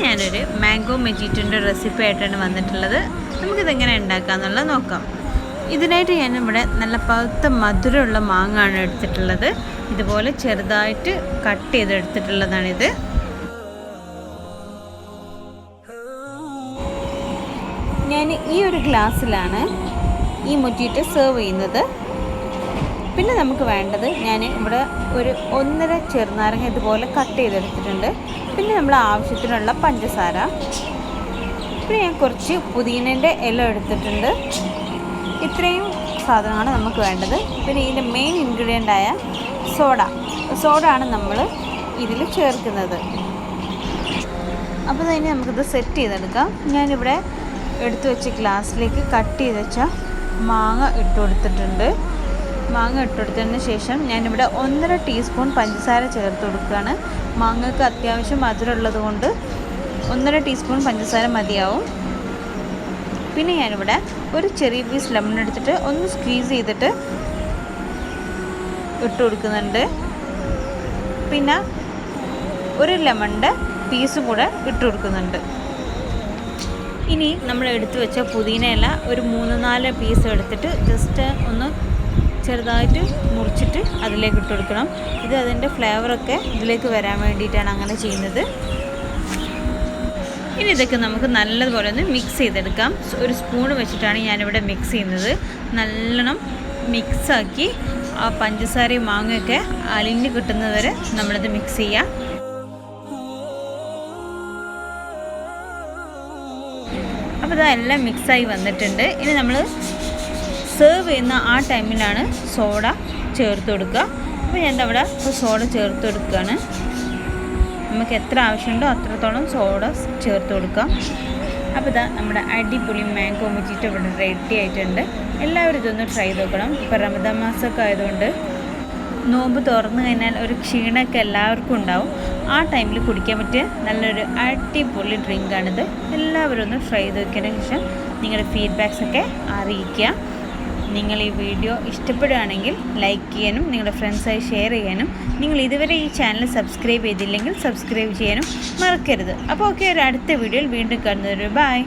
ഞാനൊരു mango മൊജിറ്റോൻ്റെ recipe ആയിട്ടാണ് വന്നിട്ടുള്ളത്. നമുക്കിതെങ്ങനെ ഉണ്ടാക്കാമെന്നുള്ളത് നോക്കാം. ഇതിനായിട്ട് ഞാനിവിടെ നല്ല പഴുത്ത മധുരമുള്ള മാങ്ങയാണ് എടുത്തിട്ടുള്ളത്. ഇതുപോലെ ചെറുതായിട്ട് കട്ട് ചെയ്തെടുത്തിട്ടുള്ളതാണിത്. ഞാൻ ഈ ഒരു ഗ്ലാസ്സിലാണ് ഈ മൊജിറ്റോ സെർവ് ചെയ്യുന്നത്. പിന്നെ നമുക്ക് വേണ്ടത് ഞാൻ ഇവിടെ ഒരു 1.5 ചെറുനാരങ്ങ ഇതുപോലെ കട്ട് ചെയ്തെടുത്തിട്ടുണ്ട്. പിന്നെ നമ്മൾ ആവശ്യത്തിനുള്ള പഞ്ചസാര, പിന്നെ ഞാൻ കുറച്ച് പുതിനേൻ്റെ ഇല എടുത്തിട്ടുണ്ട്. ഇത്രയും സാധനമാണ് നമുക്ക് വേണ്ടത്. പിന്നെ ഇതിൻ്റെ മെയിൻ ഇൻഗ്രീഡിയൻ്റായ സോഡ ആണ് നമ്മൾ ഇതിൽ ചേർക്കുന്നത്. അപ്പോൾ തന്നെ നമുക്കിത് സെറ്റ് ചെയ്തെടുക്കാം. ഞാനിവിടെ എടുത്തു വെച്ച ഗ്ലാസ്സിലേക്ക് കട്ട് ചെയ്ത് വെച്ച മാങ്ങ ഇട്ട് കൊടുത്തിട്ടുണ്ട്. മാങ്ങ ഇട്ടുകൊടുത്തതിന് ശേഷം ഞാനിവിടെ 1.5 ടീസ്പൂൺ പഞ്ചസാര ചേർത്ത് കൊടുക്കുകയാണ്. മാങ്ങയ്ക്ക് അത്യാവശ്യം മധുരമുള്ളത് കൊണ്ട് 1.5 ടീസ്പൂൺ പഞ്ചസാര മതിയാവും. പിന്നെ ഞാനിവിടെ ഒരു ചെറിയ പീസ് ലെമൺ എടുത്തിട്ട് ഒന്ന് സ്ക്വീസ് ചെയ്തിട്ട് ഇട്ട് കൊടുക്കുന്നുണ്ട്. പിന്നെ ഒരു ലെമണിൻ്റെ പീസും കൂടെ ഇട്ട് കൊടുക്കുന്നുണ്ട്. ഇനി നമ്മൾ എടുത്തു വെച്ച പുതിന ഇല ഒരു 3-4 പീസ് എടുത്തിട്ട് ജസ്റ്റ് ഒന്ന് ചെറുതായിട്ട് മുറിച്ചിട്ട് അതിലേക്ക് ഇട്ട് കൊടുക്കണം. ഇത് അതിൻ്റെ ഫ്ലേവറൊക്കെ ഇതിലേക്ക് വരാൻ വേണ്ടിയിട്ടാണ് അങ്ങനെ ചെയ്യുന്നത്. ഇനി ഇതൊക്കെ നമുക്ക് നല്ലതുപോലെ ഒന്ന് മിക്സ് ചെയ്തെടുക്കാം. ഒരു സ്പൂൺ വെച്ചിട്ടാണ് ഞാനിവിടെ മിക്സ് ചെയ്യുന്നത്. നല്ലോണം മിക്സാക്കി ആ പഞ്ചസാരയും മാങ്ങയൊക്കെ അലിഞ്ഞ് കിട്ടുന്നവരെ നമ്മളിത് മിക്സ് ചെയ്യാം. അപ്പോൾ ഇതെല്ലാം മിക്സായി വന്നിട്ടുണ്ട്. ഇനി നമ്മൾ സെർവ് ചെയ്യുന്ന ആ ടൈമിലാണ് സോഡ ചേർത്ത് കൊടുക്കുക. അപ്പോൾ ഞാൻ അവിടെ സോഡ ചേർത്ത് കൊടുക്കുകയാണ്. നമുക്ക് എത്ര ആവശ്യമുണ്ടോ അത്രത്തോളം സോഡ ചേർത്ത് കൊടുക്കാം. അപ്പോൾ ഇതാ നമ്മുടെ അടിപൊളി മാംഗോ മൊജിറ്റോ ഇവിടെ റെഡി ആയിട്ടുണ്ട്. എല്ലാവരും ഇതൊന്ന് ട്രൈ ചെയ്ത് നോക്കണം. ഇപ്പോൾ റമദാൻ മാസമൊക്കെ ആയതുകൊണ്ട് നോമ്പ് തുറന്നു കഴിഞ്ഞാൽ ഒരു ക്ഷീണമൊക്കെ എല്ലാവർക്കും ഉണ്ടാവും. ആ ടൈമിൽ കുടിക്കാൻ പറ്റിയ നല്ലൊരു അടിപൊളി ഡ്രിങ്കാണിത്. എല്ലാവരും ഒന്ന് ട്രൈ ചെയ്ത് നോക്കിയതിന് ശേഷം നിങ്ങളുടെ ഫീഡ്ബാക്സൊക്കെ അറിയിക്കുക. നിങ്ങൾ ഈ വീഡിയോ ഇഷ്ടപ്പെടുകയാണെങ്കിൽ ലൈക്ക് ചെയ്യാനും നിങ്ങളുടെ ഫ്രണ്ട്സായി ഷെയർ ചെയ്യാനും, നിങ്ങൾ ഇതുവരെ ഈ ചാനൽ സബ്സ്ക്രൈബ് ചെയ്തില്ലെങ്കിൽ സബ്സ്ക്രൈബ് ചെയ്യാനും മറക്കരുത്. അപ്പോൾ ഓക്കെ, ഒരു അടുത്ത വീഡിയോയിൽ വീണ്ടും കാണുന്നവരെ ബൈ.